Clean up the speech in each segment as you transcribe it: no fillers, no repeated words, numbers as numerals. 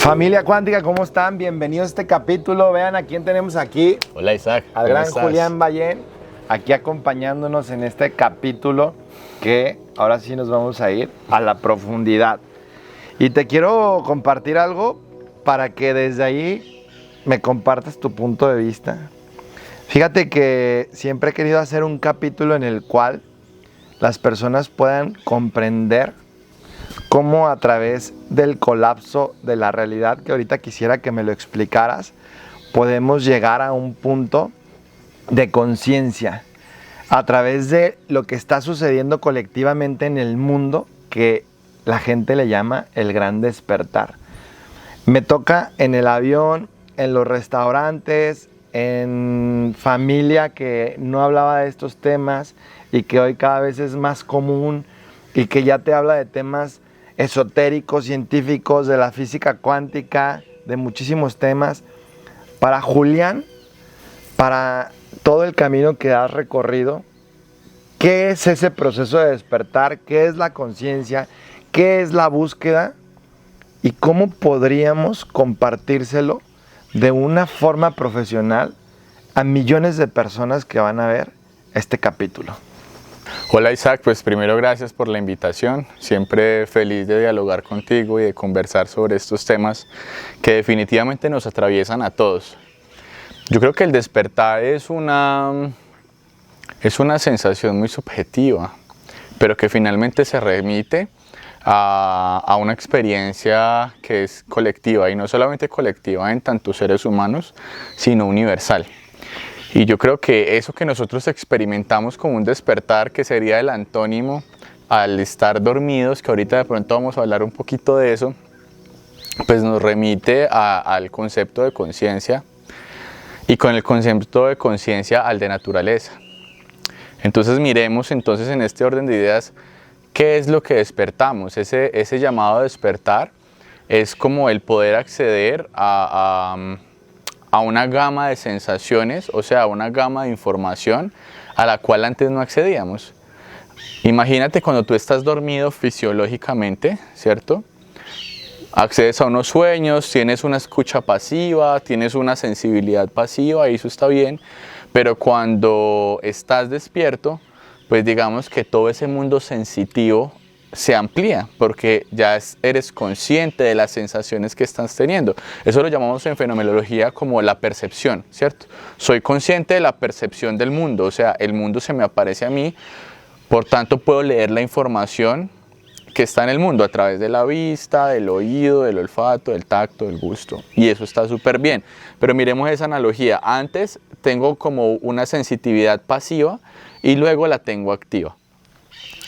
Familia cuántica, ¿cómo están? Bienvenidos a este capítulo. Vean a quién tenemos aquí. Hola Isaac. Al gran Julián Ballén, aquí acompañándonos en este capítulo que ahora sí nos vamos a ir a la profundidad. Y te quiero compartir algo para que desde ahí me compartas tu punto de vista. Fíjate que siempre he querido hacer un capítulo en el cual las personas puedan comprender cómo a través del colapso de la realidad, que ahorita quisiera que me lo explicaras, podemos llegar a un punto de conciencia a través de lo que está sucediendo colectivamente en el mundo, que la gente le llama el gran despertar. Me toca en el avión, en los restaurantes, en familia que no hablaba de estos temas y que hoy cada vez es más común y que ya te habla de temas esotéricos, científicos, de la física cuántica, de muchísimos temas. Para Julián, para todo el camino que has recorrido, ¿qué es ese proceso de despertar? ¿Qué es la conciencia? ¿Qué es la búsqueda? ¿Y cómo podríamos compartírselo de una forma profesional a millones de personas que van a ver este capítulo? Hola Isaac, pues primero gracias por la invitación, siempre feliz de dialogar contigo y de conversar sobre estos temas que definitivamente nos atraviesan a todos. Yo creo que el despertar es una sensación muy subjetiva, pero que finalmente se remite a una experiencia que es colectiva, y no solamente colectiva en tantos seres humanos, sino universal. Y yo creo que eso que nosotros experimentamos como un despertar, que sería el antónimo al estar dormidos, que ahorita de pronto vamos a hablar un poquito de eso, pues nos remite al concepto de conciencia, y con el concepto de conciencia al de naturaleza. Entonces miremos entonces en este orden de ideas qué es lo que despertamos. Ese llamado a despertar es como el poder acceder a una gama de sensaciones, o sea, a una gama de información a la cual antes no accedíamos. Imagínate cuando tú estás dormido fisiológicamente, ¿cierto? Accedes a unos sueños, tienes una escucha pasiva, tienes una sensibilidad pasiva, y eso está bien, pero cuando estás despierto, pues digamos que todo ese mundo sensitivo se amplía, porque ya eres consciente de las sensaciones que estás teniendo. Eso lo llamamos en fenomenología como la percepción, ¿cierto? Soy consciente de la percepción del mundo, o sea, el mundo se me aparece a mí, por tanto puedo leer la información que está en el mundo a través de la vista, del oído, del olfato, del tacto, del gusto, y eso está súper bien. Pero miremos esa analogía. Antes tengo como una sensitividad pasiva y luego la tengo activa.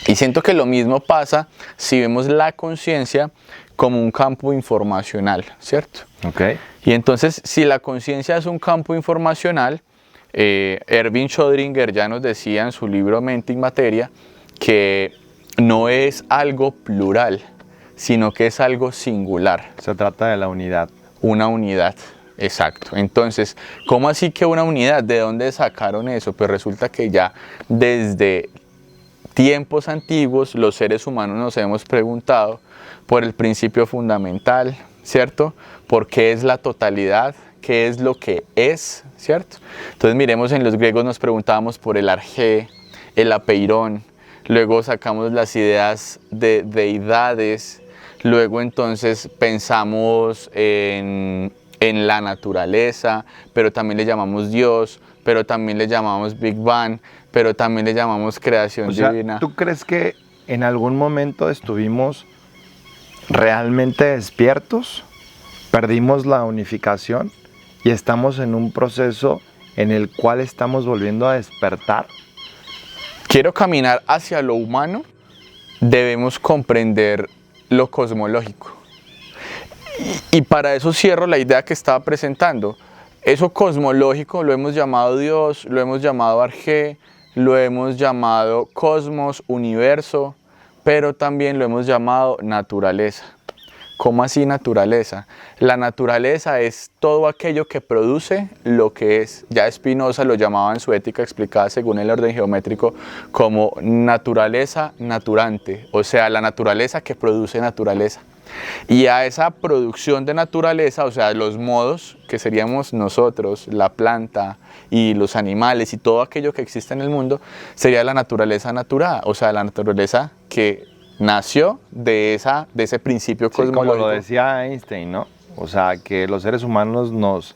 Y siento que lo mismo pasa si vemos la conciencia como un campo informacional, ¿cierto? Okay. Y entonces, si la conciencia es un campo informacional, Erwin Schrödinger ya nos decía en su libro Mente y Materia que no es algo plural, sino que es algo singular. Se trata de la unidad. Una unidad. Exacto. Entonces, ¿cómo así que una unidad? ¿De dónde sacaron eso? Pues resulta que ya desde tiempos antiguos los seres humanos nos hemos preguntado por el principio fundamental, ¿cierto? ¿Por qué es la totalidad? ¿Qué es lo que es? ¿Cierto? Entonces miremos, en los griegos nos preguntábamos por el arjé, el apeirón, luego sacamos las ideas de deidades, luego entonces pensamos en la naturaleza, pero también le llamamos Dios, pero también le llamamos Big Bang, pero también le llamamos creación divina. ¿Tú crees que en algún momento estuvimos realmente despiertos? ¿Perdimos la unificación y estamos en un proceso en el cual estamos volviendo a despertar? Quiero caminar hacia lo humano, debemos comprender lo cosmológico. Y para eso cierro la idea que estaba presentando. Eso cosmológico lo hemos llamado Dios, lo hemos llamado Arjé, lo hemos llamado cosmos, universo, pero también lo hemos llamado naturaleza. ¿Cómo así naturaleza? La naturaleza es todo aquello que produce lo que es. Ya Spinoza lo llamaba en su Ética explicada según el orden geométrico como naturaleza naturante, o sea, la naturaleza que produce naturaleza. Y a esa producción de naturaleza, o sea, los modos que seríamos nosotros, la planta y los animales y todo aquello que existe en el mundo, sería la naturaleza naturada, o sea, la naturaleza que nació de ese principio Sí, cosmológico. como lo decía Einstein, ¿no? O sea, que los seres humanos nos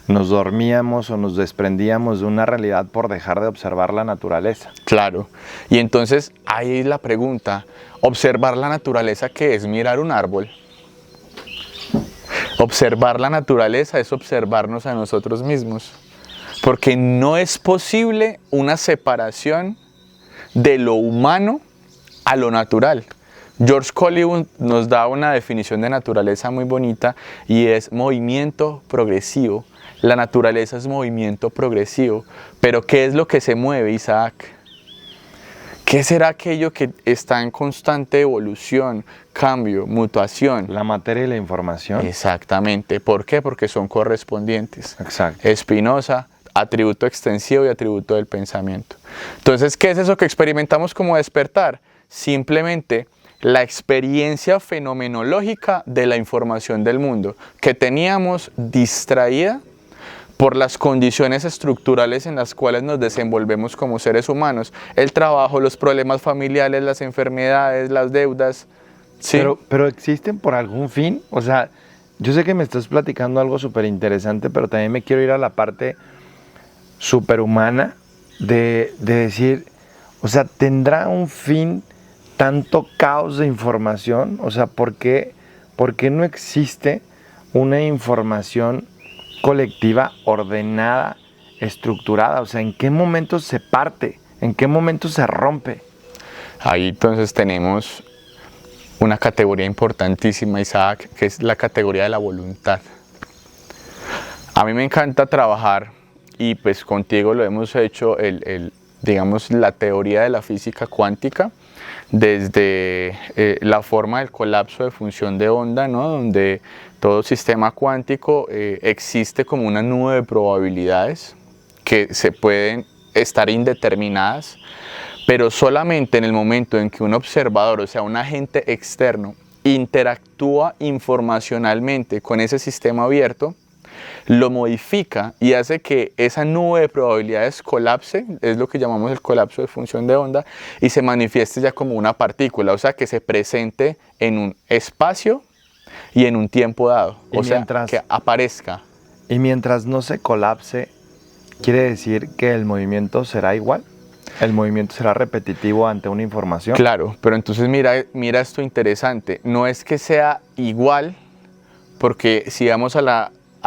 dormíamos o nos desprendíamos de una realidad por dejar de observar la naturaleza. Claro. Y entonces ahí es la pregunta, observar la naturaleza, ¿qué es? Mirar un árbol. Observar la naturaleza es observarnos a nosotros mismos, porque no es posible una separación de lo humano a lo natural. George Collins nos da una definición de naturaleza muy bonita y es movimiento progresivo. La naturaleza es movimiento progresivo, pero ¿qué es lo que se mueve, Isaac? ¿Qué será aquello que está en constante evolución, cambio, mutación? La materia y la información. Exactamente. ¿Por qué? Porque son correspondientes. Exacto. Spinoza, atributo extensivo y atributo del pensamiento. Entonces, ¿qué es eso que experimentamos como despertar? Simplemente la experiencia fenomenológica de la información del mundo, que teníamos distraída por las condiciones estructurales en las cuales nos desenvolvemos como seres humanos. El trabajo, los problemas familiares, las enfermedades, las deudas. ¿Sí? Pero existen por algún fin. O sea, yo sé que me estás platicando algo súper interesante, pero también me quiero ir a la parte superhumana de decir, o sea, ¿tendrá un fin tanto caos de información? O sea, ¿por qué no existe una información colectiva, ordenada, estructurada? O sea, ¿en qué momento se parte? ¿En qué momento se rompe? Ahí entonces tenemos una categoría importantísima, Isaac, que es la categoría de la voluntad. A mí me encanta trabajar, y pues contigo lo hemos hecho, digamos, la teoría de la física cuántica, desde la forma del colapso de función de onda, ¿no? Donde todo sistema cuántico existe como una nube de probabilidades que se pueden estar indeterminadas, pero solamente en el momento en que un observador, o sea, un agente externo, interactúa informacionalmente con ese sistema abierto, lo modifica y hace que esa nube de probabilidades colapse, es lo que llamamos el colapso de función de onda, y se manifieste ya como una partícula, o sea, que se presente en un espacio y en un tiempo dado, o sea, que aparezca. Y mientras no se colapse, ¿quiere decir que el movimiento será igual? ¿El movimiento será repetitivo ante una información? Claro, pero entonces mira esto interesante, no es que sea igual, porque si vamos a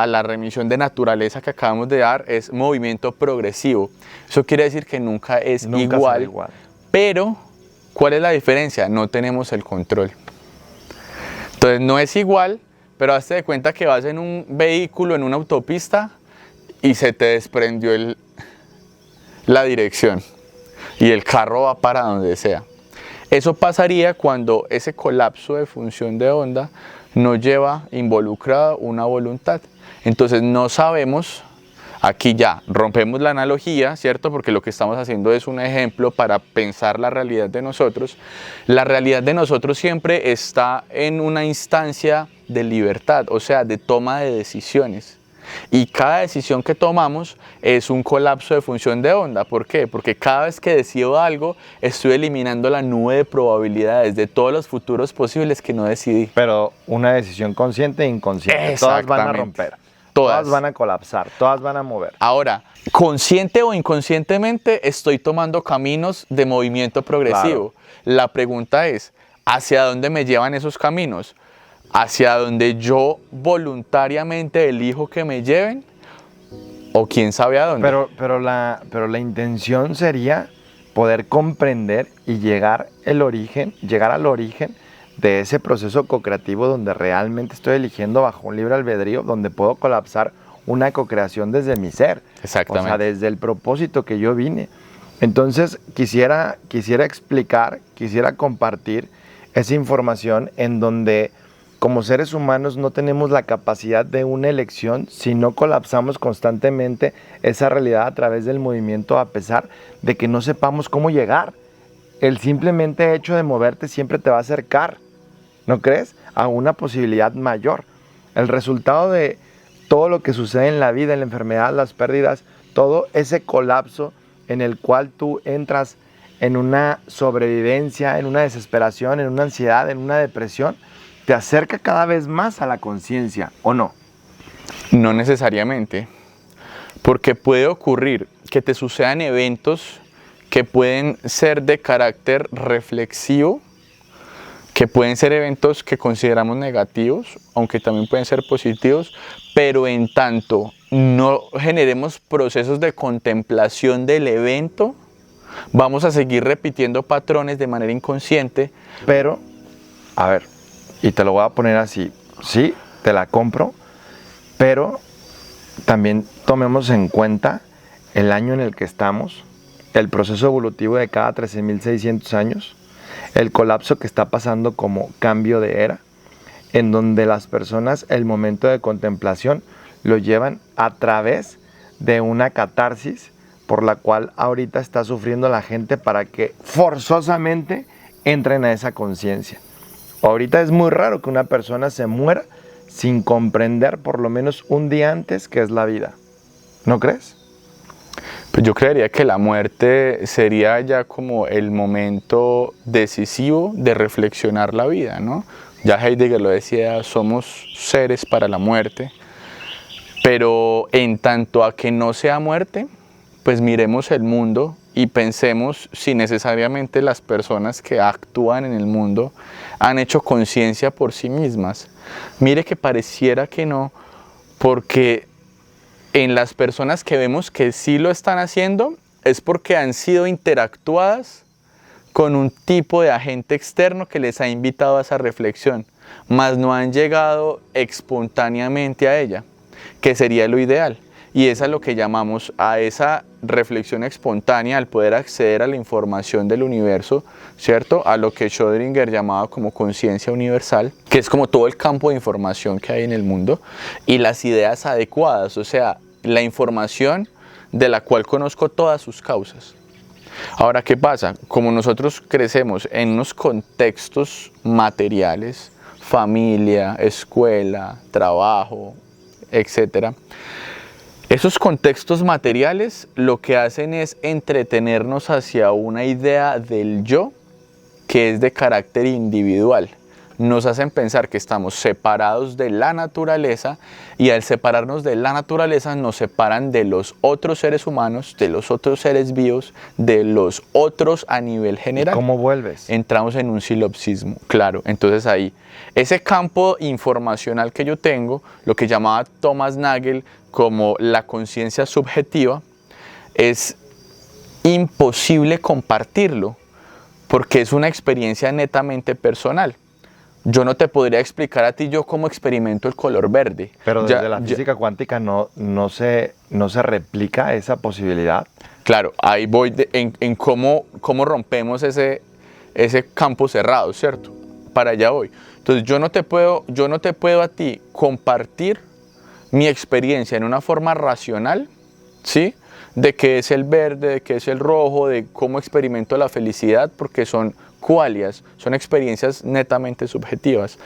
la remisión de naturaleza que acabamos de dar, es movimiento progresivo. Eso quiere decir que nunca será igual, pero ¿cuál es la diferencia? No tenemos el control. Entonces no es igual, pero hazte de cuenta que vas en un vehículo, en una autopista, y se te desprendió la dirección, y el carro va para donde sea. Eso pasaría cuando ese colapso de función de onda no lleva involucrada una voluntad. Entonces no sabemos, aquí ya rompemos la analogía, ¿cierto? Porque lo que estamos haciendo es un ejemplo para pensar la realidad de nosotros. La realidad de nosotros siempre está en una instancia de libertad, o sea, de toma de decisiones. Y cada decisión que tomamos es un colapso de función de onda. ¿Por qué? Porque cada vez que decido algo, estoy eliminando la nube de probabilidades de todos los futuros posibles que no decidí. Pero una decisión consciente e inconsciente. Todas van a romper. Todas van a colapsar, todas van a mover. Ahora, consciente o inconscientemente estoy tomando caminos de movimiento progresivo. Claro. La pregunta es, ¿hacia dónde me llevan esos caminos? ¿Hacia donde yo voluntariamente elijo que me lleven? ¿O quién sabe a dónde? Pero la intención sería poder comprender y llegar al origen de ese proceso co-creativo donde realmente estoy eligiendo bajo un libre albedrío, donde puedo colapsar una co-creación desde mi ser. Exactamente. O sea, desde el propósito que yo vine. Entonces, quisiera explicar, quisiera compartir esa información en donde como seres humanos no tenemos la capacidad de una elección si no colapsamos constantemente esa realidad a través del movimiento, a pesar de que no sepamos cómo llegar. El simplemente hecho de moverte siempre te va a acercar. ¿no crees? A una posibilidad mayor. El resultado de todo lo que sucede en la vida, en la enfermedad, las pérdidas, todo ese colapso en el cual tú entras en una sobrevivencia, en una desesperación, en una ansiedad, en una depresión, te acerca cada vez más a la conciencia, ¿o no? No necesariamente, porque puede ocurrir que te sucedan eventos que pueden ser de carácter reflexivo, que pueden ser eventos que consideramos negativos, aunque también pueden ser positivos, pero en tanto no generemos procesos de contemplación del evento, vamos a seguir repitiendo patrones de manera inconsciente. Pero, a ver, y te lo voy a poner así, sí, te la compro, pero también tomemos en cuenta el año en el que estamos, el proceso evolutivo de cada 13.600 años, el colapso que está pasando como cambio de era, en donde las personas el momento de contemplación lo llevan a través de una catarsis por la cual ahorita está sufriendo la gente para que forzosamente entren a esa conciencia. Ahorita es muy raro que una persona se muera sin comprender por lo menos un día antes qué es la vida. ¿No crees? Pues yo creería que la muerte sería ya como el momento decisivo de reflexionar la vida, ¿no? Ya Heidegger lo decía, somos seres para la muerte, pero en tanto a que no sea muerte, pues miremos el mundo y pensemos si necesariamente las personas que actúan en el mundo han hecho conciencia por sí mismas. Mire que pareciera que no, porque en las personas que vemos que sí lo están haciendo es porque han sido interactuadas con un tipo de agente externo que les ha invitado a esa reflexión, mas no han llegado espontáneamente a ella, que sería lo ideal. Y es a lo que llamamos a esa reflexión espontánea, al poder acceder a la información del universo, ¿cierto? A lo que Schrödinger llamaba como conciencia universal, que es como todo el campo de información que hay en el mundo, y las ideas adecuadas, o sea, la información de la cual conozco todas sus causas. Ahora, ¿qué pasa? Como nosotros crecemos en unos contextos materiales, familia, escuela, trabajo, etcétera, esos contextos materiales lo que hacen es entretenernos hacia una idea del yo que es de carácter individual. Nos hacen pensar que estamos separados de la naturaleza y al separarnos de la naturaleza nos separan de los otros seres humanos, de los otros seres vivos, de los otros a nivel general. ¿Y cómo vuelves? Entramos en un solipsismo, claro. Entonces ahí, ese campo informacional que yo tengo, lo que llamaba Thomas Nagel como la conciencia subjetiva, es imposible compartirlo porque es una experiencia netamente personal. Yo no te podría explicar a ti yo cómo experimento el color verde. Pero desde la física cuántica no se replica esa posibilidad. Claro, ahí voy en cómo rompemos ese campo cerrado, ¿cierto? Para allá voy. Entonces yo no te puedo a ti compartir mi experiencia en una forma racional, ¿sí? De qué es el verde, de qué es el rojo, de cómo experimento la felicidad, porque son qualias, son experiencias netamente subjetivas.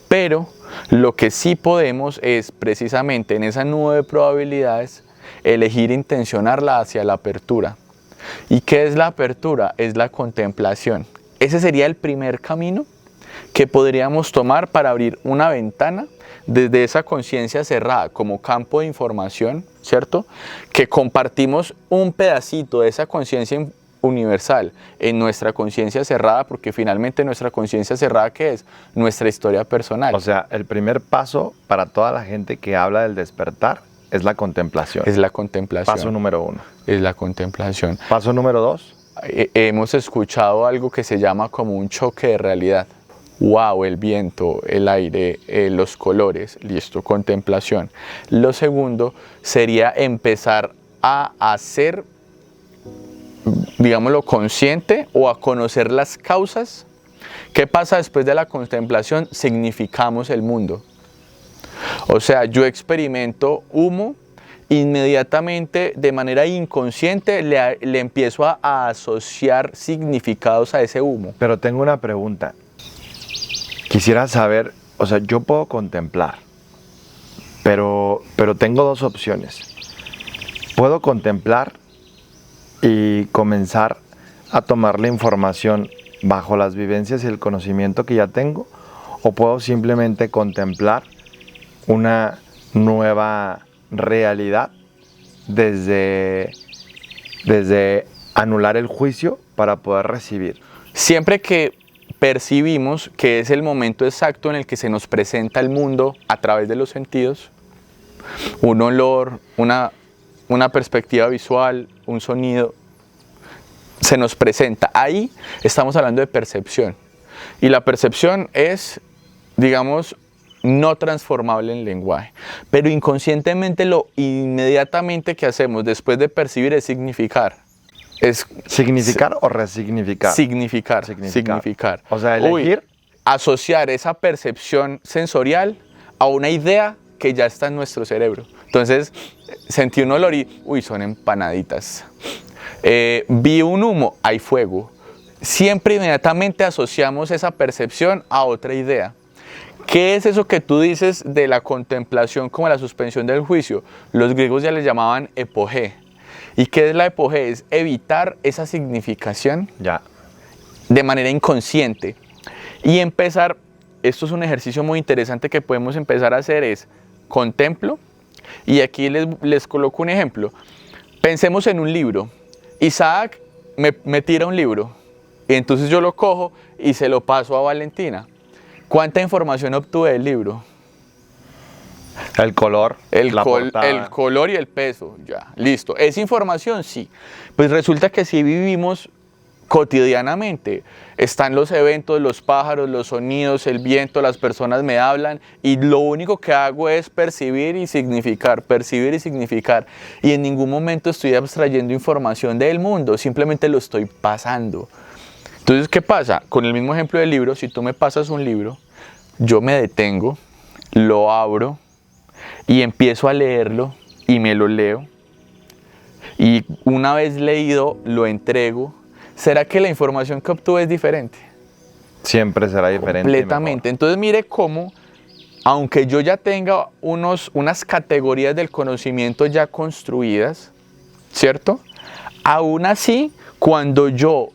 Pero lo que sí podemos es precisamente en esa nube de probabilidades elegir intencionarla hacia la apertura. ¿Y qué es la apertura? Es la contemplación. Ese sería el primer camino que podríamos tomar para abrir una ventana desde esa conciencia cerrada como campo de información, ¿cierto? Que compartimos un pedacito de esa conciencia universal en nuestra conciencia cerrada, porque finalmente nuestra conciencia cerrada, ¿qué es? Nuestra historia personal. O sea, el primer paso para toda la gente que habla del despertar es la contemplación. Es la contemplación. Paso número 1. Es la contemplación. Paso número 2. Hemos escuchado algo que se llama como un choque de realidad. Wow, el viento, el aire, los colores, listo, contemplación. Lo segundo sería empezar a hacer, digámoslo, consciente o a conocer las causas. ¿Qué pasa después de la contemplación? Significamos el mundo. O sea, yo experimento humo, inmediatamente de manera inconsciente le empiezo a asociar significados a ese humo. Pero tengo una pregunta. Quisiera saber, o sea, yo puedo contemplar, pero tengo dos opciones. Puedo contemplar y comenzar a tomar la información bajo las vivencias y el conocimiento que ya tengo, o puedo simplemente contemplar una nueva realidad desde anular el juicio para poder recibir. Siempre que percibimos que es el momento exacto en el que se nos presenta el mundo a través de los sentidos, un olor, una perspectiva visual, un sonido, se nos presenta. Ahí estamos hablando de percepción. Y la percepción es, digamos, no transformable en lenguaje. Pero inconscientemente lo inmediatamente que hacemos después de percibir es significar. Es ¿Significar o resignificar? Significar. O sea, elegir. Asociar esa percepción sensorial a una idea que ya está en nuestro cerebro. Entonces, sentí un olor y, son empanaditas. Vi un humo, hay fuego. Siempre inmediatamente asociamos esa percepción a otra idea. ¿Qué es eso que tú dices de la contemplación como la suspensión del juicio? Los griegos ya le llamaban epogé. ¿Y qué es la epogé? Es evitar esa significación de manera inconsciente. Y empezar, esto es un ejercicio muy interesante que podemos empezar a hacer, es contemplo. Y aquí les coloco un ejemplo. Pensemos en un libro. Isaac me tira un libro. Y entonces yo lo cojo y se lo paso a Valentina. ¿Cuánta información obtuve del libro? El color, el color y el peso, ya, listo. ¿Es información? Sí. Pues resulta que si vivimos cotidianamente, están los eventos, los pájaros, los sonidos, el viento, las personas me hablan y lo único que hago es percibir y significar. Y en ningún momento estoy abstrayendo información del mundo, simplemente lo estoy pasando. Entonces, ¿qué pasa? Con el mismo ejemplo del libro, si tú me pasas un libro, yo me detengo, lo abro y empiezo a leerlo y me lo leo. Y una vez leído, lo entrego. ¿Será que la información que obtuve es diferente? Siempre será diferente. Completamente. Entonces, mire cómo, aunque yo ya tenga unas categorías del conocimiento ya construidas, ¿cierto? Aún así, cuando yo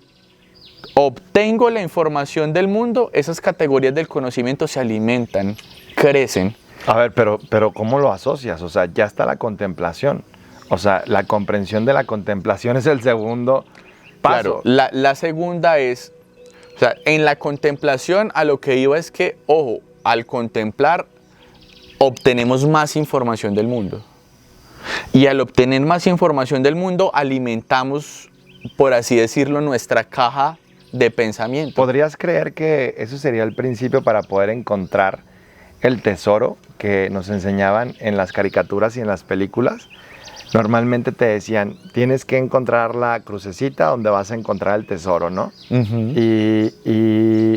obtengo la información del mundo, esas categorías del conocimiento se alimentan, crecen. A ver, pero ¿cómo lo asocias? O sea, ya está la contemplación. O sea, la comprensión de la contemplación es el segundo paso. Claro, la segunda es, o sea, en la contemplación a lo que iba es que, ojo, al contemplar obtenemos más información del mundo. Y al obtener más información del mundo alimentamos, por así decirlo, nuestra caja de pensamiento. ¿Podrías creer que eso sería el principio para poder encontrar el tesoro que nos enseñaban en las caricaturas y en las películas? Normalmente te decían, tienes que encontrar la crucecita donde vas a encontrar el tesoro, ¿no? Uh-huh. Y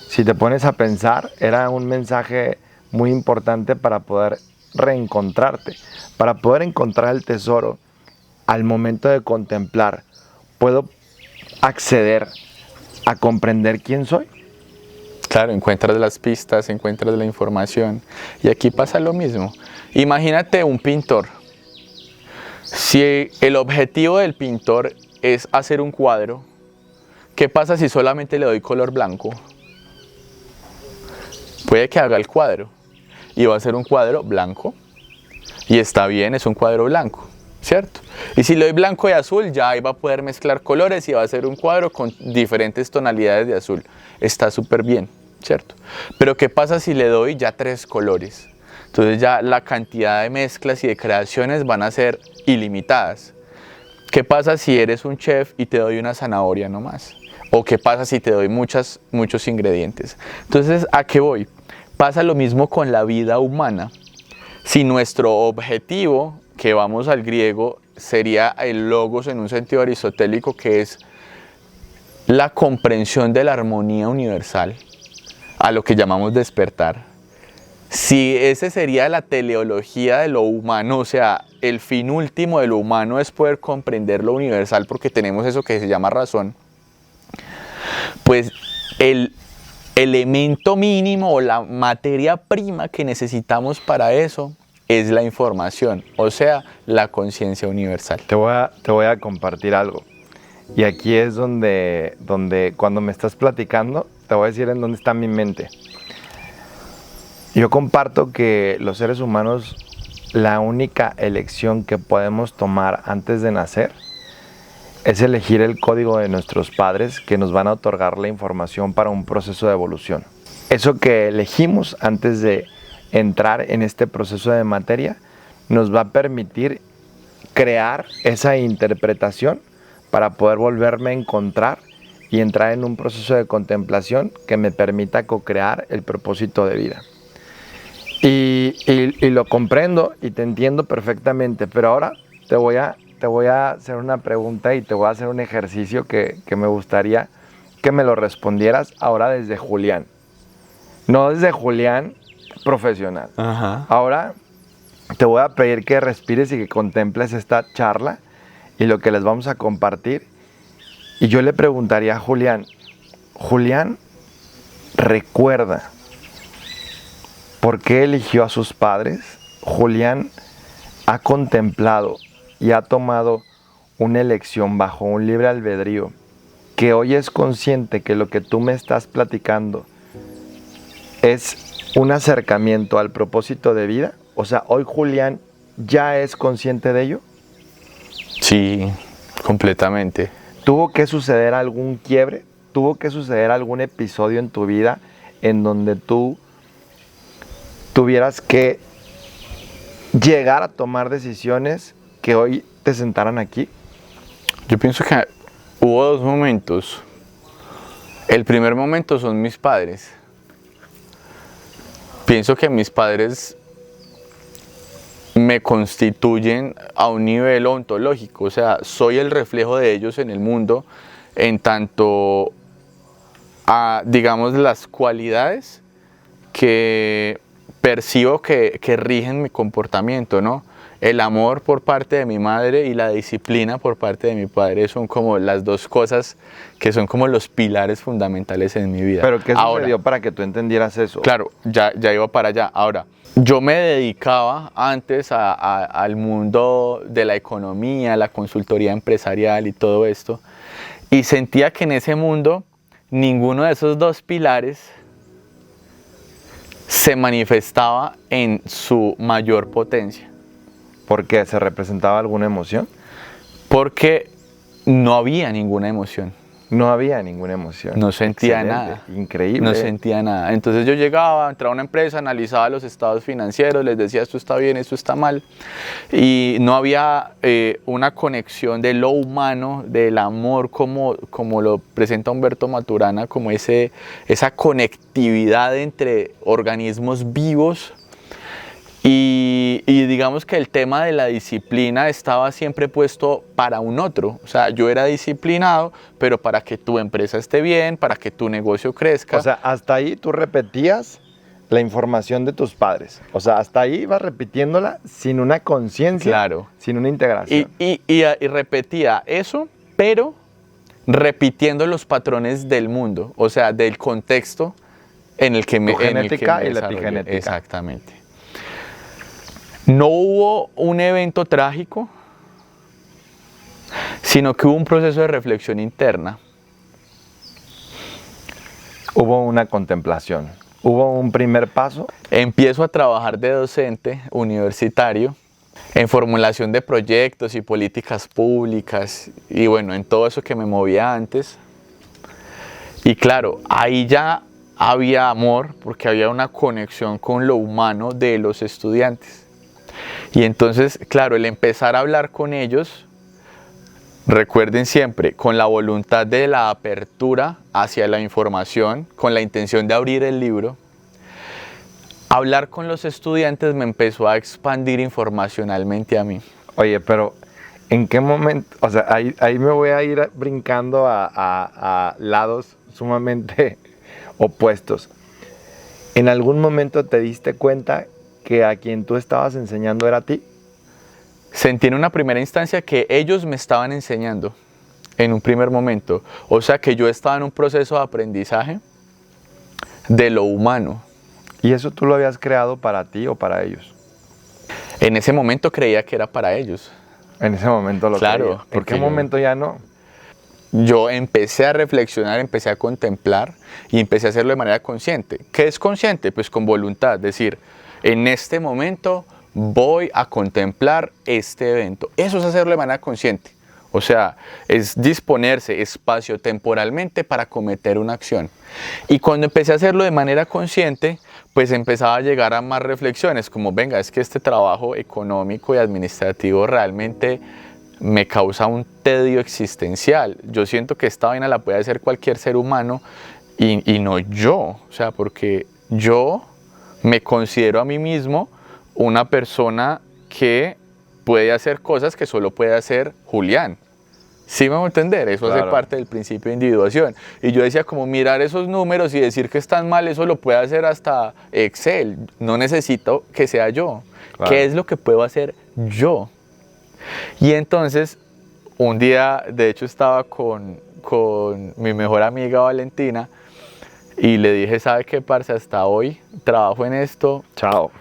si te pones a pensar, era un mensaje muy importante para poder reencontrarte. Para poder encontrar el tesoro, al momento de contemplar, ¿puedo acceder a comprender quién soy? Claro, encuentras las pistas, encuentras la información. Y aquí pasa lo mismo. Imagínate un pintor. Si el objetivo del pintor es hacer un cuadro, ¿qué pasa si solamente le doy color blanco? Puede que haga el cuadro y va a ser un cuadro blanco. Y está bien, es un cuadro blanco, ¿cierto? Y si le doy blanco y azul, ya ahí va a poder mezclar colores y va a ser un cuadro con diferentes tonalidades de azul. Está súper bien, ¿cierto? Pero ¿qué pasa si le doy ya 3 colores? Entonces ya la cantidad de mezclas y de creaciones van a ser ilimitadas. ¿Qué pasa si eres un chef y te doy una zanahoria nomás? ¿O qué pasa si te doy muchos ingredientes? Entonces, ¿a qué voy? Pasa lo mismo con la vida humana. Si nuestro objetivo, que vamos al griego, sería el logos en un sentido aristotélico, que es la comprensión de la armonía universal, a lo que llamamos despertar. Si ese sería la teleología de lo humano, o sea, el fin último de lo humano es poder comprender lo universal porque tenemos eso que se llama razón, pues elemento mínimo o la materia prima que necesitamos para eso es la información, o sea, la conciencia universal. Te voy a compartir algo. Y aquí es donde cuando me estás platicando, te voy a decir en dónde está mi mente. Yo comparto que los seres humanos, la única elección que podemos tomar antes de nacer es elegir el código de nuestros padres que nos van a otorgar la información para un proceso de evolución. Eso que elegimos antes de entrar en este proceso de materia nos va a permitir crear esa interpretación para poder volverme a encontrar y entrar en un proceso de contemplación que me permita co-crear el propósito de vida. Y lo comprendo y te entiendo perfectamente, pero ahora te voy a hacer una pregunta y te voy a hacer un ejercicio que me gustaría que me lo respondieras ahora desde Julián. No desde Julián profesional. Ajá. Ahora te voy a pedir que respires y que contemples esta charla y lo que les vamos a compartir. Y yo le preguntaría a Julián, ¿recuerda por qué eligió a sus padres? Julián ha contemplado y ha tomado una elección bajo un libre albedrío, que hoy es consciente que lo que tú me estás platicando es un acercamiento al propósito de vida. O sea, hoy Julián ya es consciente de ello. Sí, completamente. ¿Tuvo que suceder algún quiebre? ¿Tuvo que suceder algún episodio en tu vida en donde tú tuvieras que llegar a tomar decisiones que hoy te sentaran aquí? Yo pienso que hubo dos momentos. El primer momento son mis padres. Pienso que mis padres me constituyen a un nivel ontológico, o sea, soy el reflejo de ellos en el mundo en tanto a, digamos, las cualidades que percibo que rigen mi comportamiento, ¿no? El amor por parte de mi madre y la disciplina por parte de mi padre son como las dos cosas que son como los pilares fundamentales en mi vida. ¿Pero qué sucedió para que tú entendieras eso? Claro, ya iba para allá. Ahora, yo me dedicaba antes al mundo de la economía, la consultoría empresarial y todo esto, y sentía que en ese mundo ninguno de esos dos pilares se manifestaba en su mayor potencia. ¿Por qué? ¿Se representaba alguna emoción? Porque no había ninguna emoción. No había ninguna emoción. No sentía Excelente, nada. Increíble. No sentía nada. Entonces yo llegaba, entraba a una empresa, analizaba los estados financieros, les decía esto está bien, esto está mal. Y no había una conexión de lo humano, del amor como lo presenta Humberto Maturana, como esa conectividad entre organismos vivos. Y digamos que el tema de la disciplina estaba siempre puesto para un otro. O sea, yo era disciplinado, pero para que tu empresa esté bien, para que tu negocio crezca. O sea, hasta ahí tú repetías la información de tus padres. O sea, hasta ahí ibas repitiéndola sin una conciencia, claro, sin una integración. Y repetía eso, pero repitiendo los patrones del mundo, o sea, del contexto en el que me genética y la desarrollé. epigenética. Exactamente. No hubo un evento trágico, sino que hubo un proceso de reflexión interna. Hubo una contemplación, hubo un primer paso. Empiezo a trabajar de docente universitario en formulación de proyectos y políticas públicas y bueno, en todo eso que me movía antes. Y claro, ahí ya había amor porque había una conexión con lo humano de los estudiantes. Y entonces, claro, el empezar a hablar con ellos, recuerden siempre, con la voluntad de la apertura hacia la información, con la intención de abrir el libro, hablar con los estudiantes me empezó a expandir informacionalmente a mí. Oye, pero ¿en qué momento? O sea, ahí me voy a ir brincando a lados sumamente opuestos. ¿En algún momento te diste cuenta que a quien tú estabas enseñando era a ti? Sentí en una primera instancia que ellos me estaban enseñando en un primer momento. O sea que yo estaba en un proceso de aprendizaje, de lo humano. ¿Y eso tú lo habías creado para ti o para ellos? En ese momento creía que era para ellos. En ese momento lo Claro, creía. ¿En porque qué momento ya no? Yo empecé a reflexionar, empecé a contemplar y empecé a hacerlo de manera consciente. ¿Qué es consciente? Pues con voluntad, decir, en este momento voy a contemplar este evento. Eso es hacerlo de manera consciente. O sea, es disponerse espacio-temporalmente para cometer una acción. Y cuando empecé a hacerlo de manera consciente, pues empezaba a llegar a más reflexiones, como venga, es que este trabajo económico y administrativo realmente me causa un tedio existencial. Yo siento que esta vaina la puede hacer cualquier ser humano y no yo. O sea, porque yo me considero a mí mismo una persona que puede hacer cosas que solo puede hacer Julián. ¿Sí me voy a entender? Eso Claro. hace parte del principio de individuación. Y yo decía, como mirar esos números y decir que están mal, eso lo puede hacer hasta Excel. No necesito que sea yo. Claro. ¿Qué es lo que puedo hacer yo? Y entonces, un día, de hecho, estaba con mi mejor amiga Valentina y le dije, ¿sabe qué, parce? Hasta hoy trabajo en esto. Chao.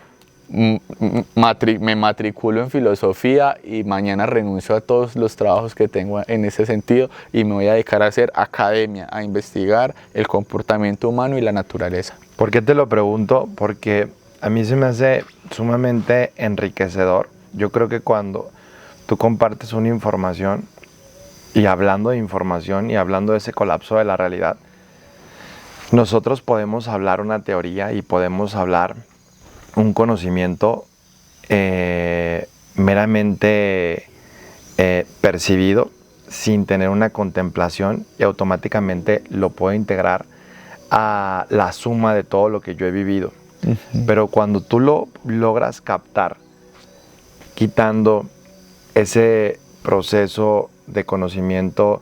Me matriculo en filosofía y mañana renuncio a todos los trabajos que tengo en ese sentido y me voy a dedicar a hacer academia, a investigar el comportamiento humano y la naturaleza. ¿Por qué te lo pregunto? Porque a mí se me hace sumamente enriquecedor. Yo creo que cuando tú compartes una información y hablando de información y hablando de ese colapso de la realidad, nosotros podemos hablar una teoría y podemos hablar un conocimiento meramente percibido sin tener una contemplación y automáticamente lo puedo integrar a la suma de todo lo que yo he vivido. Pero cuando tú lo logras captar, quitando ese proceso de conocimiento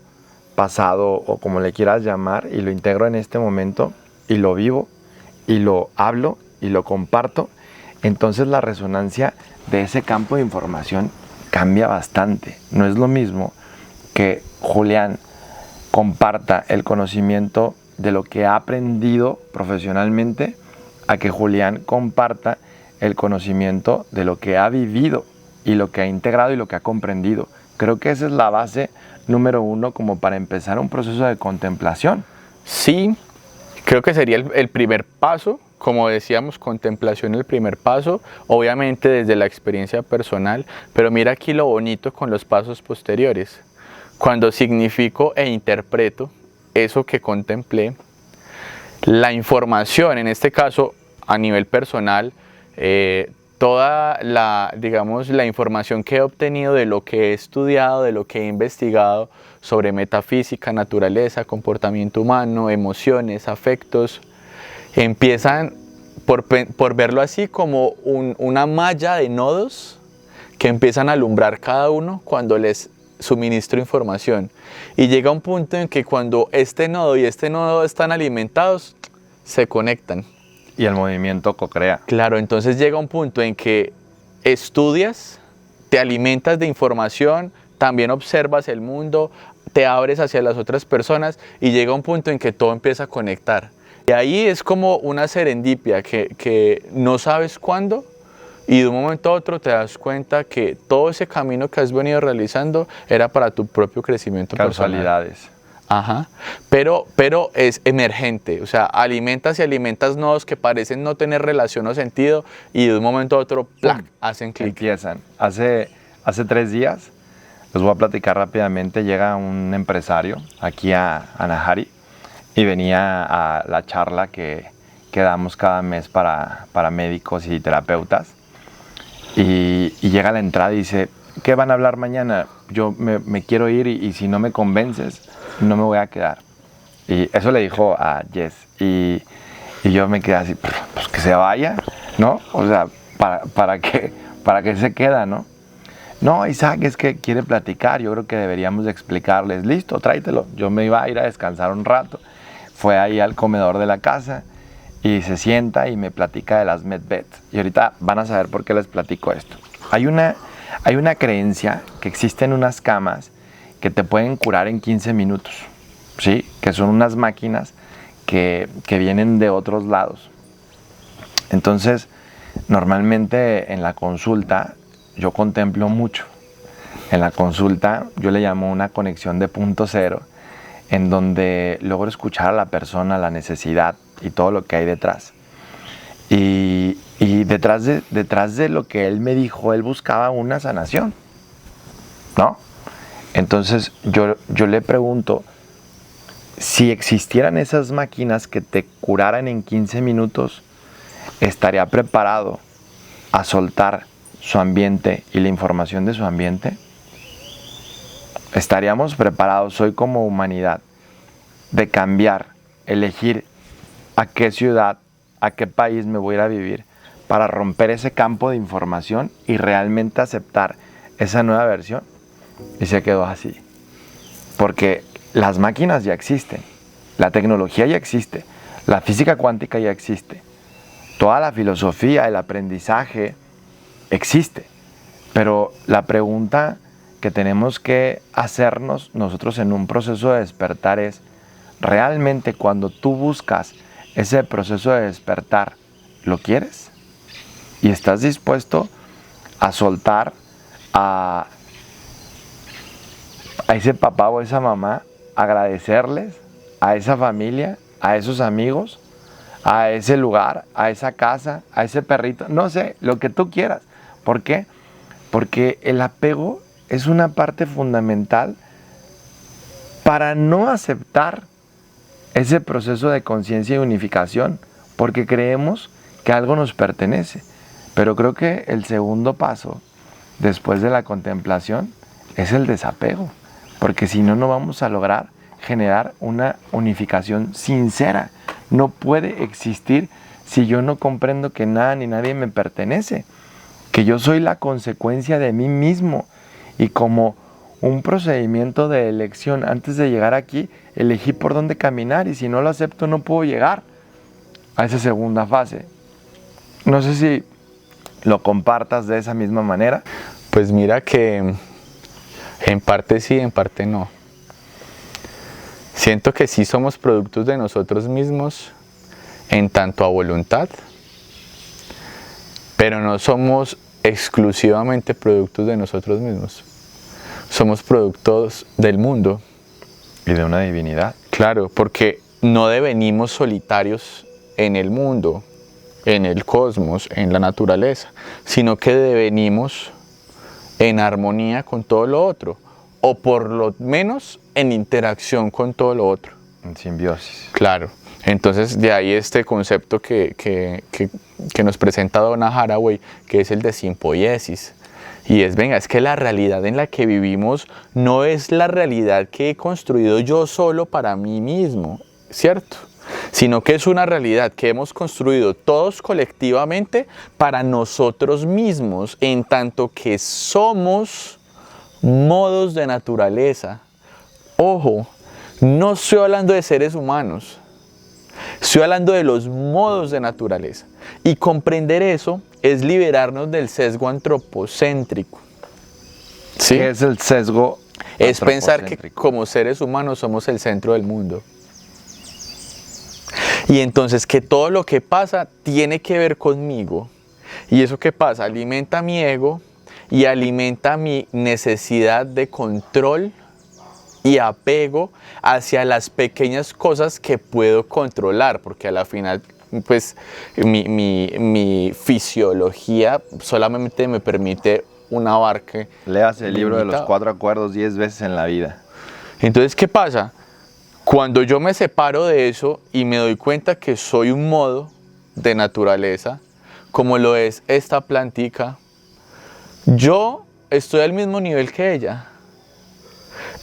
pasado o como le quieras llamar y lo integro en este momento y lo vivo y lo hablo y lo comparto, entonces la resonancia de ese campo de información cambia bastante. No es lo mismo que Julián comparta el conocimiento de lo que ha aprendido profesionalmente a que Julián comparta el conocimiento de lo que ha vivido y lo que ha integrado y lo que ha comprendido. Creo que esa es la base número uno como para empezar un proceso de contemplación. Sí, creo que sería el primer paso. Como decíamos, contemplación el primer paso, obviamente desde la experiencia personal, pero mira aquí lo bonito con los pasos posteriores. Cuando significo e interpreto eso que contemplé, la información, en este caso a nivel personal, toda digamos, la información que he obtenido de lo que he estudiado, de lo que he investigado sobre metafísica, naturaleza, comportamiento humano, emociones, afectos, empiezan, por verlo así, como una malla de nodos que empiezan a alumbrar cada uno cuando les suministro información. Y llega un punto en que cuando este nodo y este nodo están alimentados, se conectan. Y el movimiento co-crea. Claro, entonces llega un punto en que estudias, te alimentas de información, también observas el mundo, te abres hacia las otras personas y llega un punto en que todo empieza a conectar. Y ahí es como una serendipia que no sabes cuándo y de un momento a otro te das cuenta que todo ese camino que has venido realizando era para tu propio crecimiento personal. Casualidades. Ajá, pero es emergente, o sea, alimentas y alimentas nodos que parecen no tener relación o sentido y de un momento a otro, ¡plac!, hacen clic. Empiezan. Hace 3 días, les voy a platicar rápidamente, llega un empresario aquí a Najari y venía a la charla que damos cada mes para médicos y terapeutas y llega a la entrada y dice, ¿qué van a hablar mañana? Yo me quiero ir y si no me convences, no me voy a quedar. Y eso le dijo a Jess y yo me quedé así, pues que se vaya, ¿no? O sea, ¿para qué se queda, no? No, Isaac, es que quiere platicar, yo creo que deberíamos de explicarles, listo, tráetelo. Yo me iba a ir a descansar un rato, fue ahí al comedor de la casa y se sienta y me platica de las medbeds. Y ahorita van a saber por qué les platico esto. Hay una creencia que existen unas camas que te pueden curar en 15 minutos, ¿sí? Que son unas máquinas que vienen de otros lados. Entonces, normalmente en la consulta yo contemplo mucho. En la consulta yo le llamo una conexión de punto cero, en donde logro escuchar a la persona, la necesidad y todo lo que hay detrás. Y detrás de lo que él me dijo, él buscaba una sanación, ¿no? Entonces yo le pregunto, si existieran esas máquinas que te curaran en 15 minutos, ¿estaría preparado a soltar su ambiente y la información de su ambiente? ¿Estaríamos preparados hoy como humanidad de cambiar, elegir a qué ciudad, a qué país me voy a ir a vivir para romper ese campo de información y realmente aceptar esa nueva versión? Y se quedó así. Porque las máquinas ya existen, la tecnología ya existe, la física cuántica ya existe, toda la filosofía, el aprendizaje existe. Pero la pregunta que tenemos que hacernos nosotros en un proceso de despertar es, ¿realmente cuando tú buscas ese proceso de despertar, lo quieres? ¿Y estás dispuesto a soltar a ese papá o esa mamá, agradecerles a esa familia, a esos amigos, a ese lugar, a esa casa, a ese perrito, no sé, lo que tú quieras? ¿Por qué? Porque el apego es una parte fundamental para no aceptar ese proceso de conciencia y unificación, porque creemos que algo nos pertenece. Pero creo que el segundo paso, después de la contemplación, es el desapego, porque si no, no vamos a lograr generar una unificación sincera. No puede existir si yo no comprendo que nada ni nadie me pertenece, que yo soy la consecuencia de mí mismo, y como un procedimiento de elección, antes de llegar aquí, elegí por dónde caminar, y si no lo acepto no puedo llegar a esa segunda fase. No sé si lo compartas de esa misma manera. Pues mira que en parte sí, en parte no. Siento que sí somos productos de nosotros mismos en tanto a voluntad, pero no somos exclusivamente productos de nosotros mismos. Somos productos del mundo. Y de una divinidad. Claro, porque no devenimos solitarios en el mundo, en el cosmos, en la naturaleza, sino que devenimos en armonía con todo lo otro, o por lo menos en interacción con todo lo otro. En simbiosis. Claro. Entonces de ahí este concepto que nos presenta Donna Haraway, que es el de simpoiesis. Y es, venga, es que la realidad en la que vivimos no es la realidad que he construido yo solo para mí mismo, ¿cierto? Sino que es una realidad que hemos construido todos colectivamente para nosotros mismos, en tanto que somos modos de naturaleza. Ojo, no estoy hablando de seres humanos, estoy hablando de los modos de naturaleza. Y comprender eso es liberarnos del sesgo antropocéntrico. ¿Sí? ¿Qué es el sesgo antropocéntrico? Es pensar que como seres humanos somos el centro del mundo. Y entonces que todo lo que pasa tiene que ver conmigo. Y eso que pasa alimenta mi ego y alimenta mi necesidad de control y apego hacia las pequeñas cosas que puedo controlar, porque a la final pues mi fisiología solamente me permite un abarque. Leas el libro de los limitado. 4 acuerdos 10 veces en la vida. Entonces, ¿qué pasa? Cuando yo me separo de eso y me doy cuenta que soy un modo de naturaleza, como lo es esta plantica, yo estoy al mismo nivel que ella.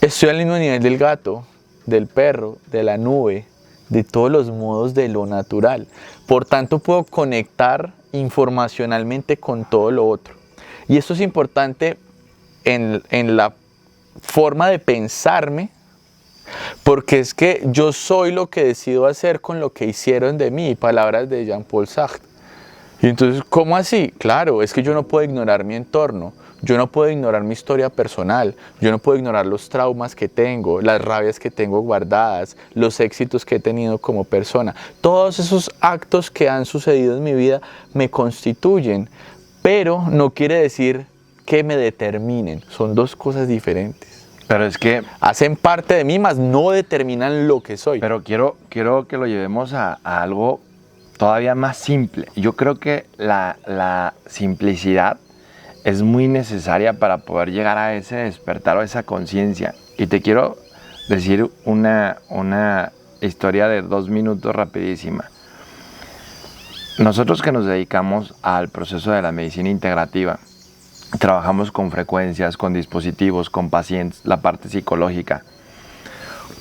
Estoy al mismo nivel del gato, del perro, de la nube, de todos los modos de lo natural. Por tanto, puedo conectar informacionalmente con todo lo otro. Y esto es importante en la forma de pensarme, porque es que yo soy lo que decido hacer con lo que hicieron de mí, palabras de Jean-Paul Sartre. Y entonces, ¿cómo así? Claro, es que yo no puedo ignorar mi entorno, yo no puedo ignorar mi historia personal, yo no puedo ignorar los traumas que tengo, las rabias que tengo guardadas, los éxitos que he tenido como persona. Todos esos actos que han sucedido en mi vida me constituyen, pero no quiere decir que me determinen, son dos cosas diferentes. Pero es que... Hacen parte de mí, mas no determinan lo que soy. Pero quiero que lo llevemos a algo todavía más simple. Yo creo que la simplicidad es muy necesaria para poder llegar a ese despertar o esa conciencia. Y te quiero decir una historia de 2 minutos rapidísima. Nosotros que nos dedicamos al proceso de la medicina integrativa, trabajamos con frecuencias, con dispositivos, con pacientes, la parte psicológica.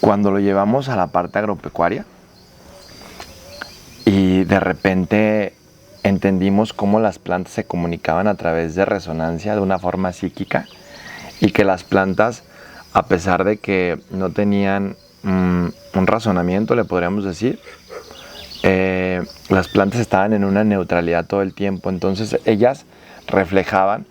Cuando lo llevamos a la parte agropecuaria y de repente entendimos cómo las plantas se comunicaban a través de resonancia de una forma psíquica y que las plantas, a pesar de que no tenían un razonamiento, le podríamos decir, las plantas estaban en una neutralidad todo el tiempo. Entonces ellas reflejaban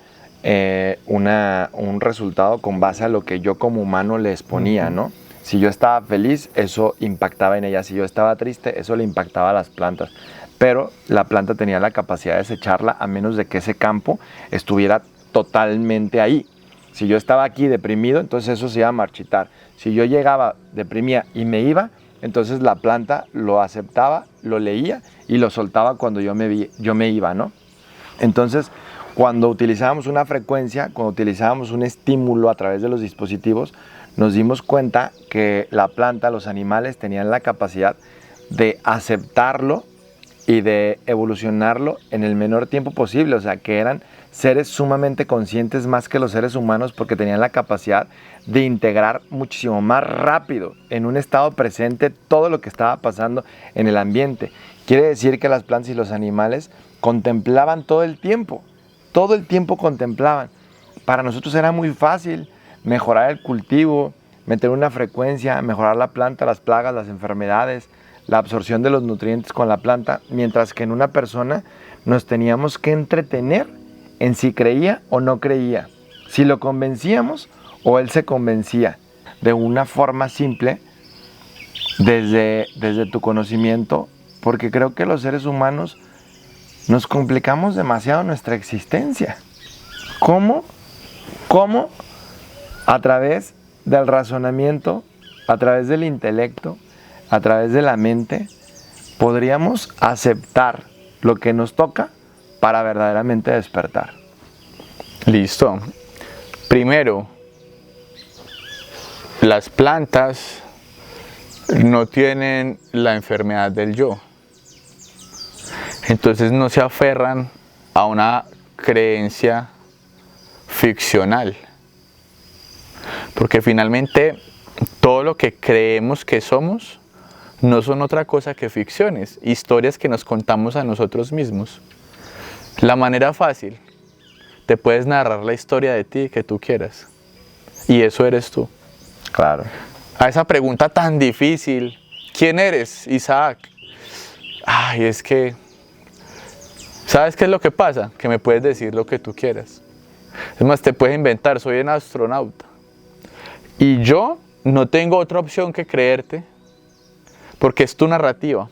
un resultado con base a lo que yo como humano les ponía, ¿no? Si yo estaba feliz, eso impactaba en ellas. Si yo estaba triste, eso le impactaba a las plantas. Pero la planta tenía la capacidad de desecharla a menos de que ese campo estuviera totalmente ahí. Si yo estaba aquí deprimido, entonces eso se iba a marchitar. Si yo llegaba deprimida y me iba, entonces la planta lo aceptaba, lo leía y lo soltaba cuando yo me iba, ¿no? Entonces, cuando utilizábamos una frecuencia, cuando utilizábamos un estímulo a través de los dispositivos, nos dimos cuenta que la planta, los animales tenían la capacidad de aceptarlo y de evolucionarlo en el menor tiempo posible. O sea, que eran seres sumamente conscientes más que los seres humanos porque tenían la capacidad de integrar muchísimo más rápido en un estado presente todo lo que estaba pasando en el ambiente. Quiere decir que las plantas y los animales contemplaban todo el tiempo contemplaban. Para nosotros era muy fácil mejorar el cultivo, meter una frecuencia, mejorar la planta, las plagas, las enfermedades, la absorción de los nutrientes con la planta, mientras que en una persona nos teníamos que entretener en si creía o no creía, si lo convencíamos o él se convencía, de una forma simple, desde tu conocimiento, porque creo que los seres humanos nos complicamos demasiado nuestra existencia. ¿Cómo? A través del razonamiento, a través del intelecto, a través de la mente, podríamos aceptar lo que nos toca para verdaderamente despertar. Listo. Primero, las plantas no tienen la enfermedad del yo. Entonces no se aferran a una creencia ficcional. Porque finalmente todo lo que creemos que somos no son otra cosa que ficciones, historias que nos contamos a nosotros mismos. La manera fácil, te puedes narrar la historia de ti que tú quieras. Y eso eres tú. Claro. A esa pregunta tan difícil, ¿quién eres, Isaac? Ay, es que... ¿Sabes qué es lo que pasa? Que me puedes decir lo que tú quieras. Es más, te puedes inventar, soy un astronauta. Y yo no tengo otra opción que creerte, porque es tu narrativa.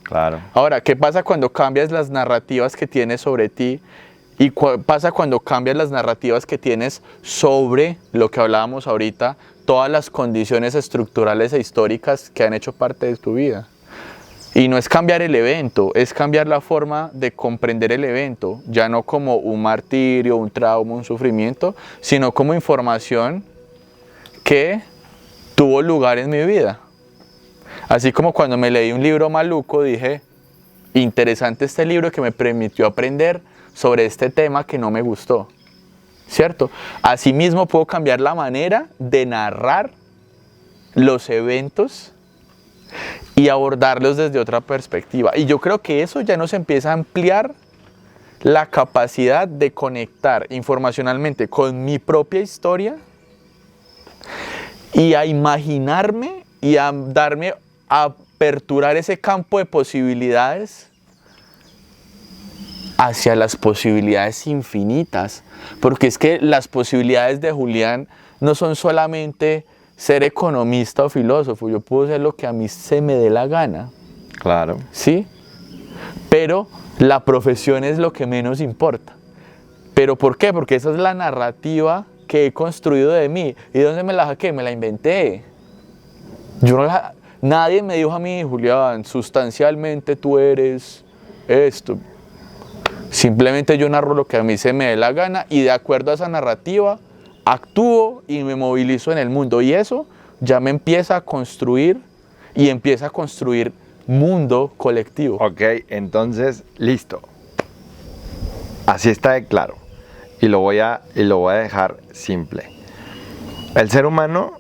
Claro. Ahora, ¿qué pasa cuando cambias las narrativas que tienes sobre ti? ¿Y pasa cuando cambias las narrativas que tienes sobre lo que hablábamos ahorita, todas las condiciones estructurales e históricas que han hecho parte de tu vida? Y no es cambiar el evento, es cambiar la forma de comprender el evento, ya no como un martirio, un trauma, un sufrimiento, sino como información que tuvo lugar en mi vida. Así como cuando me leí un libro maluco, dije, interesante este libro que me permitió aprender sobre este tema que no me gustó, ¿cierto? Asimismo puedo cambiar la manera de narrar los eventos y abordarlos desde otra perspectiva. Y yo creo que eso ya nos empieza a ampliar la capacidad de conectar informacionalmente con mi propia historia y a imaginarme y a darme a aperturar ese campo de posibilidades hacia las posibilidades infinitas, porque es que las posibilidades de Julián no son solamente ser economista o filósofo, yo puedo ser lo que a mí se me dé la gana. Claro. ¿Sí? Pero la profesión es lo que menos importa. ¿Pero por qué? Porque esa es la narrativa que he construido de mí. ¿Y de dónde me la saqué? Me la inventé. Nadie me dijo a mí, Julián, sustancialmente tú eres esto. Simplemente yo narro lo que a mí se me dé la gana y de acuerdo a esa narrativa actúo y me movilizo en el mundo. Y eso ya me empieza a construir y empieza a construir mundo colectivo. Ok, entonces, listo. Así está de claro. Y lo voy a dejar simple. El ser humano,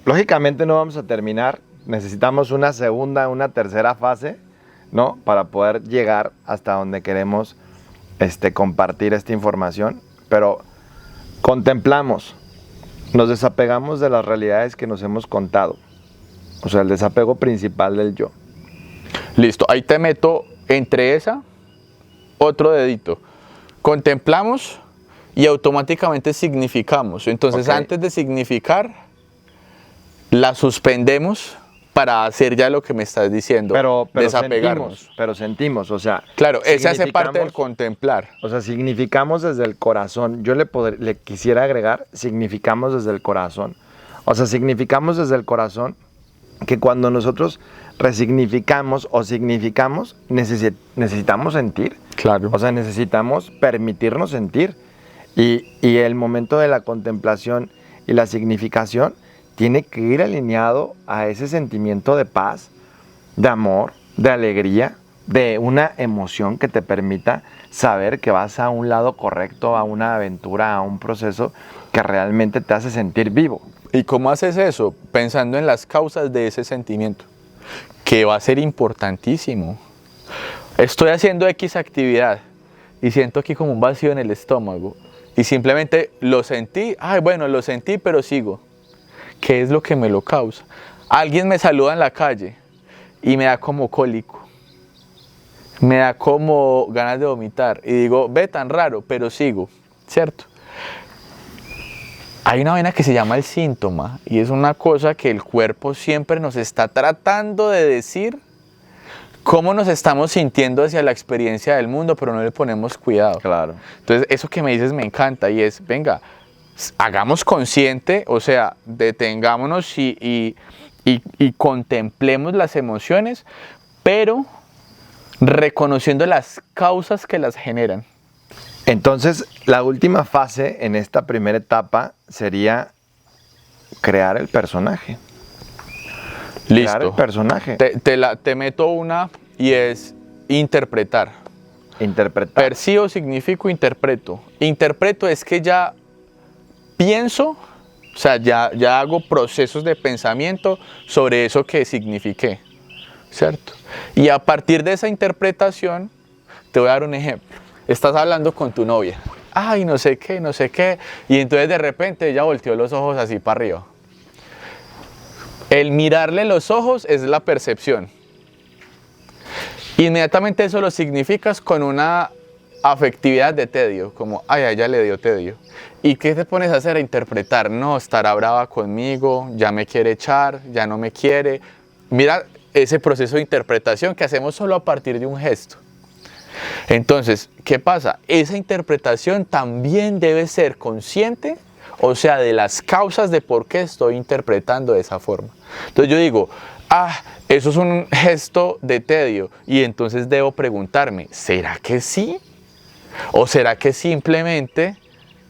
lógicamente no vamos a terminar. Necesitamos una segunda, una tercera fase, ¿no? Para poder llegar hasta donde queremos compartir esta información. Pero contemplamos, nos desapegamos de las realidades que nos hemos contado. O sea, el desapego principal del yo. Listo, ahí te meto entre esa otro dedito. Contemplamos y automáticamente significamos. Entonces, Ok. antes de significar, la suspendemos para hacer ya lo que me estás diciendo. Pero desapegarnos. sentimos, o sea. Claro, ese hace parte del significamos- contemplar. O sea, significamos desde el corazón. Yo le quisiera agregar, significamos desde el corazón. O sea, significamos desde el corazón que cuando nosotros resignificamos o significamos, necesitamos sentir. Claro. O sea, necesitamos permitirnos sentir. Y el momento de la contemplación y la significación tiene que ir alineado a ese sentimiento de paz, de amor, de alegría, de una emoción que te permita saber que vas a un lado correcto, a una aventura, a un proceso que realmente te hace sentir vivo. ¿Y cómo haces eso? Pensando en las causas de ese sentimiento, que va a ser importantísimo. Estoy haciendo X actividad y siento aquí como un vacío en el estómago y simplemente lo sentí, lo sentí pero sigo. ¿Qué es lo que me lo causa? Alguien me saluda en la calle y me da como cólico, me da como ganas de vomitar y digo, ve tan raro, pero sigo, ¿cierto? Hay una vaina que se llama el síntoma y es una cosa que el cuerpo siempre nos está tratando de decir cómo nos estamos sintiendo hacia la experiencia del mundo, pero no le ponemos cuidado. Claro. Entonces, eso que me dices me encanta y es, venga, hagamos consciente, o sea, detengámonos y contemplemos las emociones, pero reconociendo las causas que las generan. Entonces, la última fase en esta primera etapa sería crear el personaje. Crear el Listo. personaje. Te meto una y es interpretar. Interpretar. Percibo, significo, interpreto. Interpreto es que ya pienso, o sea, ya hago procesos de pensamiento sobre eso que signifiqué, ¿cierto? Y a partir de esa interpretación, te voy a dar un ejemplo. Estás hablando con tu novia, ay, no sé qué, y entonces de repente ella volteó los ojos así para arriba. El mirarle los ojos es la percepción. Inmediatamente eso lo significas con una afectividad de tedio, como, ay, a ella le dio tedio. ¿Y qué te pones a hacer? A interpretar, no, estará brava conmigo, ya me quiere echar, ya no me quiere. Mira ese proceso de interpretación que hacemos solo a partir de un gesto. Entonces, ¿qué pasa? Esa interpretación también debe ser consciente, o sea, de las causas de por qué estoy interpretando de esa forma. Entonces yo digo, eso es un gesto de tedio, y entonces debo preguntarme, ¿será que sí? ¿O será que simplemente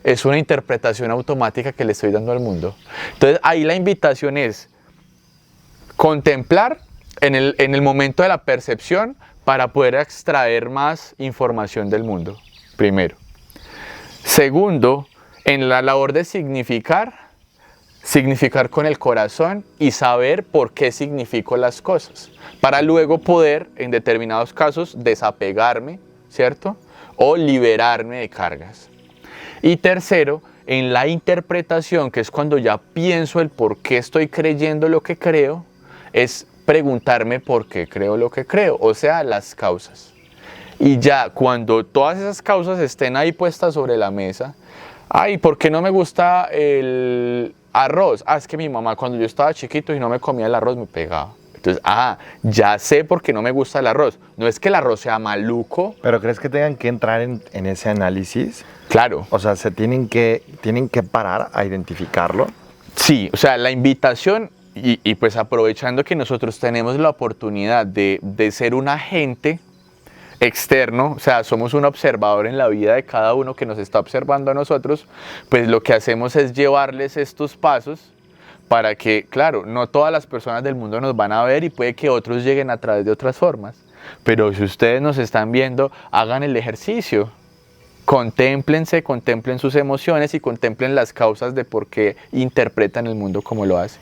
es una interpretación automática que le estoy dando al mundo? Entonces ahí la invitación es contemplar en el momento de la percepción para poder extraer más información del mundo, primero. Segundo, en la labor de significar con el corazón y saber por qué significo las cosas, para luego poder, en determinados casos, desapegarme, ¿cierto? O liberarme de cargas. Y tercero, en la interpretación, que es cuando ya pienso el por qué estoy creyendo lo que creo, es preguntarme por qué creo lo que creo, o sea, las causas. Y ya cuando todas esas causas estén ahí puestas sobre la mesa, ay, ¿por qué no me gusta el arroz? Ah, es que mi mamá cuando yo estaba chiquito y no me comía el arroz me pegaba. Entonces, ya sé por qué no me gusta el arroz. No es que el arroz sea maluco. ¿Pero crees que tengan que entrar en ese análisis? Claro. O sea, ¿se tienen que parar a identificarlo? Sí, o sea, la invitación, y pues aprovechando que nosotros tenemos la oportunidad de ser un agente externo, o sea, somos un observador en la vida de cada uno que nos está observando a nosotros, pues lo que hacemos es llevarles estos pasos para que, claro, no todas las personas del mundo nos van a ver y puede que otros lleguen a través de otras formas, pero si ustedes nos están viendo, hagan el ejercicio, contémplense, contemplen sus emociones y contemplen las causas de por qué interpretan el mundo como lo hacen.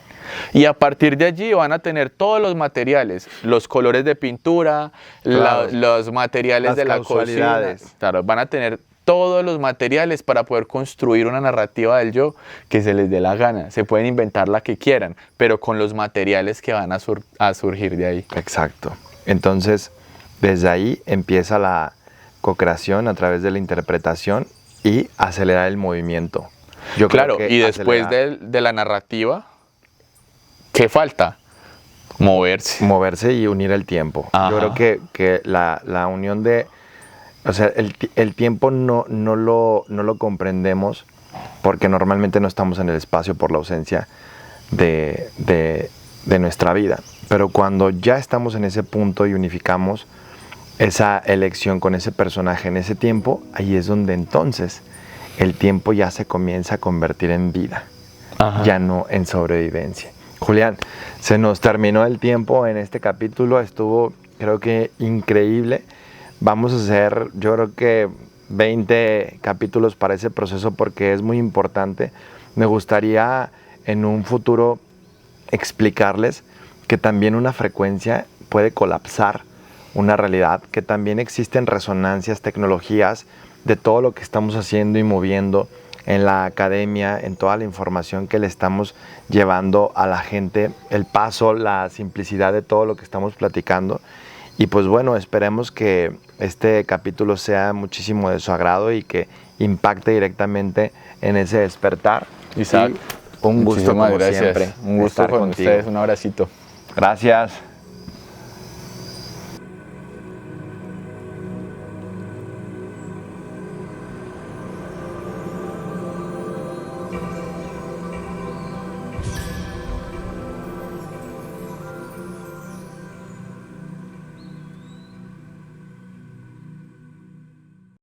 Y a partir de allí van a tener todos los materiales, los colores de pintura, Claro. los materiales Las de la cocina, claro, van a tener todos los materiales para poder construir una narrativa del yo que se les dé la gana. Se pueden inventar la que quieran, pero con los materiales que van a surgir de ahí. Exacto. Entonces, desde ahí empieza la co-creación a través de la interpretación y acelerar el movimiento. Yo Claro, creo que y después de la narrativa, ¿qué falta? Moverse y unir el tiempo. Ajá. Yo creo que la unión de... O sea, el tiempo no lo comprendemos porque normalmente no estamos en el espacio por la ausencia de nuestra vida. Pero cuando ya estamos en ese punto y unificamos esa elección con ese personaje en ese tiempo, ahí es donde entonces el tiempo ya se comienza a convertir en vida, Ajá. ya no en sobrevivencia. Julián, se nos terminó el tiempo en este capítulo, estuvo creo que increíble. Vamos a hacer, yo creo que 20 capítulos para ese proceso porque es muy importante. Me gustaría en un futuro explicarles que también una frecuencia puede colapsar una realidad, que también existen resonancias, tecnologías de todo lo que estamos haciendo y moviendo en la academia, en toda la información que le estamos llevando a la gente, el paso, la simplicidad de todo lo que estamos platicando. Y pues bueno, esperemos que este capítulo sea muchísimo de su agrado y que impacte directamente en ese despertar. Isaac, y un gusto como gracias. siempre. Un gusto estar con contigo. ustedes, un abracito. Gracias.